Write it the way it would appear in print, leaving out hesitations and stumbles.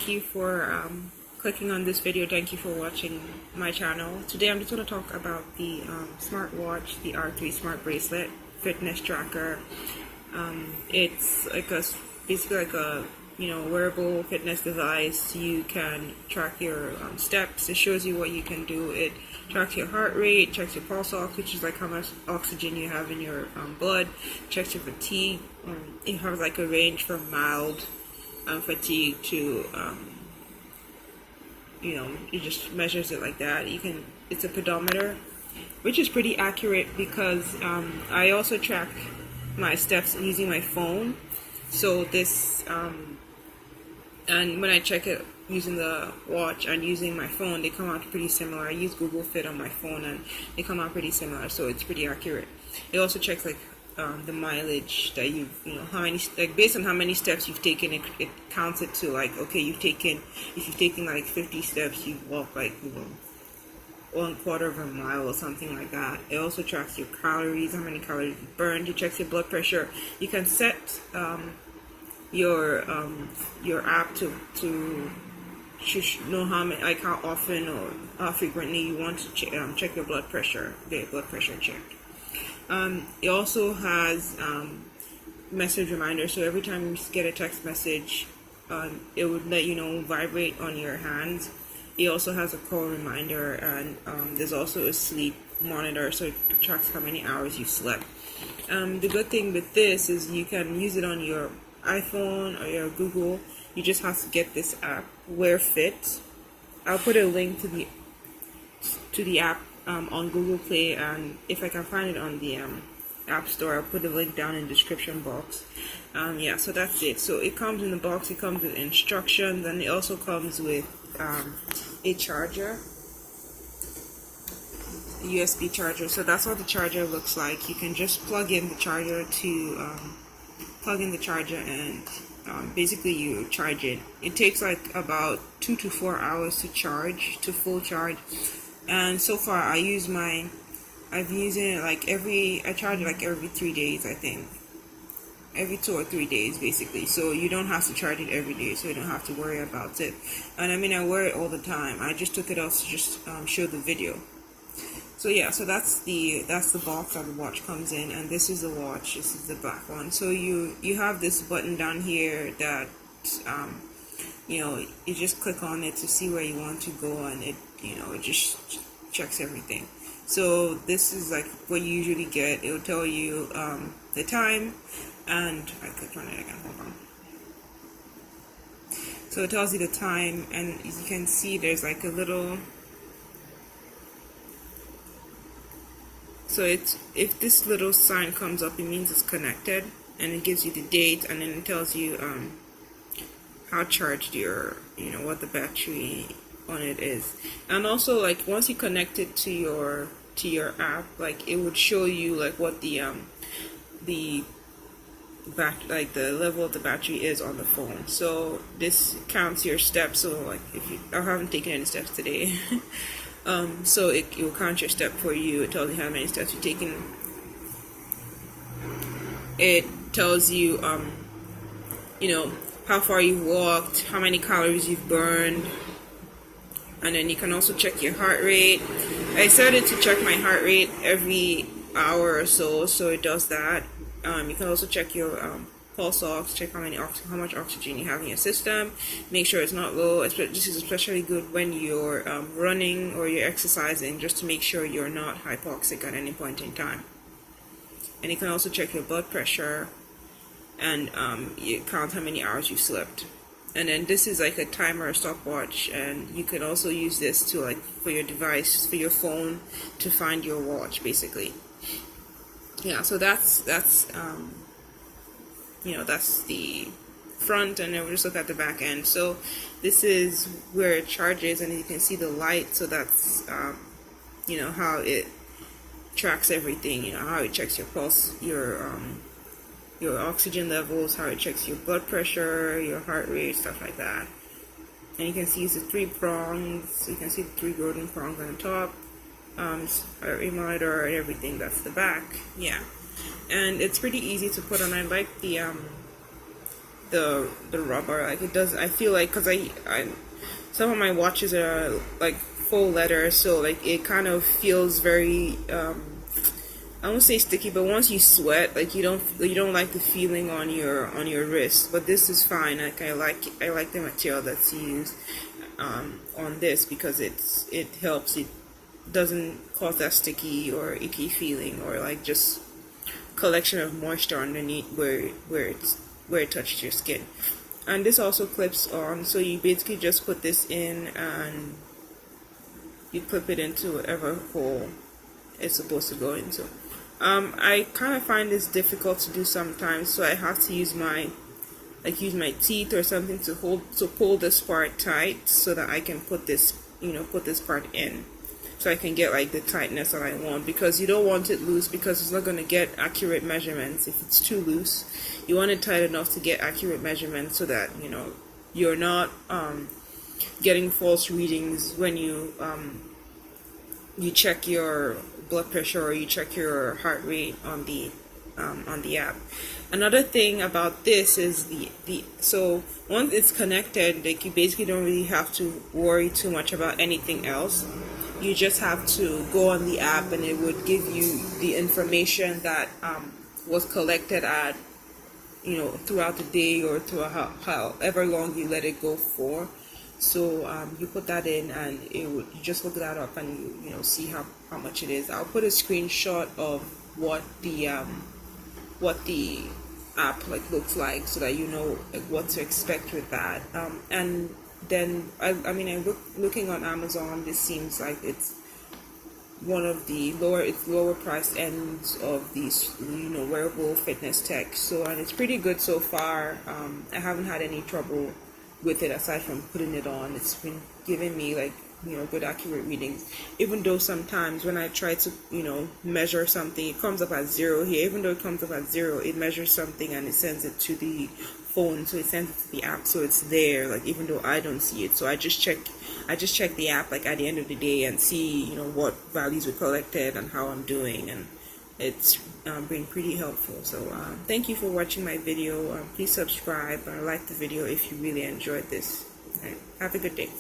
thank you for clicking on this video. Thank you for watching my channel. Today I'm just going to talk about the smartwatch, the R3 Smart Bracelet fitness tracker. It's like basically like a wearable fitness device. You can track your steps. It shows you what you can do. It tracks your heart rate, checks your pulse ox, which is like how much oxygen you have in your blood, checks your fatigue. It has like a range from mild fatigue to it just measures it like that. It's a pedometer, which is pretty accurate because I also track my steps using my phone. So this and when I check it using the watch and using my phone, they come out pretty similar. I use Google Fit on my phone and they come out pretty similar, so it's pretty accurate. It also checks like the mileage that how many, like based on how many steps you've taken, it counts it to like, okay, if you've taken like 50 steps, you walk like 1/4 of a mile or something like that. It also tracks your calories, how many calories you burned. It checks your blood pressure. You can set your app to know how often or how frequently you want to check your blood pressure, get your blood pressure checked. It also has message reminder, so every time you get a text message, it would let you know, vibrate on your hands. It also has a call reminder, and there's also a sleep monitor, so it tracks how many hours you slept. The good thing with this is you can use it on your iPhone or your Google. You just have to get this app, Wear Fit. I'll put a link to the app on Google Play, and if I can find it on the App Store, I'll put a link down in the description box. Yeah, so that's it. So it comes in the box. It comes with instructions, and it also comes with a charger, a USB charger. So that's what the charger looks like. You can just plug in the charger and basically you charge it. It takes like about 2 to 4 hours to charge, to full charge. And so far I've used it like I charge it like every 3 days, I think. Every 2 or 3 days basically. So you don't have to charge it every day, so you don't have to worry about it. And I mean, I wear it all the time. I just took it off to just show the video. So yeah, so that's the box that the watch comes in, and this is the watch. This is the black one. So you have this button down here that you just click on it to see where you want to go, and it just checks everything. So this is like what you usually get. It will tell you the time, and I clicked on it again. Hold on. So it tells you the time, and as you can see, there's like a little. So if this little sign comes up, it means it's connected, and it gives you the date, and then it tells you how charged what the battery on it is. And also, like, once you connect it to your app, like, it would show you like what the level of the battery is on the phone. So this counts your steps. So like, I haven't taken any steps today. So it will count your step for you. It tells you how many steps you've taken. It tells you how far you've walked, how many calories you've burned, and then you can also check your heart rate. I started to check my heart rate every hour or so it does that. You can also check your pulse ox, check how much oxygen you have in your system. Make sure it's not low. This is especially good when you're running or you're exercising, just to make sure you're not hypoxic at any point in time. And you can also check your blood pressure, and you count how many hours you slept. And then this is like a timer, a stopwatch, and you can also use this to, like, for your device, for your phone, to find your watch basically. Yeah, so that's the front, and then we'll just look at the back end. So this is where it charges, and you can see the light. So that's how it tracks everything. How it checks your pulse, your oxygen levels, how it checks your blood pressure, your heart rate, stuff like that. And you can see it's the 3 prongs. You can see the 3 golden prongs on the top. A monitor and everything. That's the back. Yeah. And it's pretty easy to put on. I like the the rubber. Like it does. I feel like because I some of my watches are like full leather, so like it kind of feels very I won't say sticky, but once you sweat, like you don't like the feeling on your wrist. But this is fine. Like I like the material that's used on this because it helps. It doesn't cause that sticky or icky feeling or like just collection of moisture underneath where it touches your skin. And this also clips on, so you basically just put this in and you clip it into whatever hole it's supposed to go into. I kind of find this difficult to do sometimes, so I have to use my teeth or something to pull this part tight so that I can put this part in, so I can get like the tightness that I want, because you don't want it loose because it's not going to get accurate measurements. If it's too loose, you want it tight enough to get accurate measurements so that you're not getting false readings when you check your blood pressure or you check your heart rate on the app. Another thing about this is so once it's connected, like you basically don't really have to worry too much about anything else. You just have to go on the app and it would give you the information that was collected at throughout the day or throughout however long you let it go for. So you put that in and you just look that up and you see how much it is. I'll put a screenshot of what the app looks like so that you know what to expect with that. And then I'm looking on Amazon. This seems like it's one of the lower price ends of these wearable fitness tech. So, and it's pretty good so far. I haven't had any trouble with it aside from putting it on. It's been giving me good accurate readings, even though sometimes when I try to measure something, it comes up at 0 here. Even though it comes up at 0, it measures something and it sends it to the phone, so it sends it to the app, so it's there, even though I don't see it. So I just check the app at the end of the day and see what values were collected and how I'm doing, and it's been pretty helpful. So thank you for watching my video. Please subscribe or like the video if you really enjoyed this. All right, have a good day.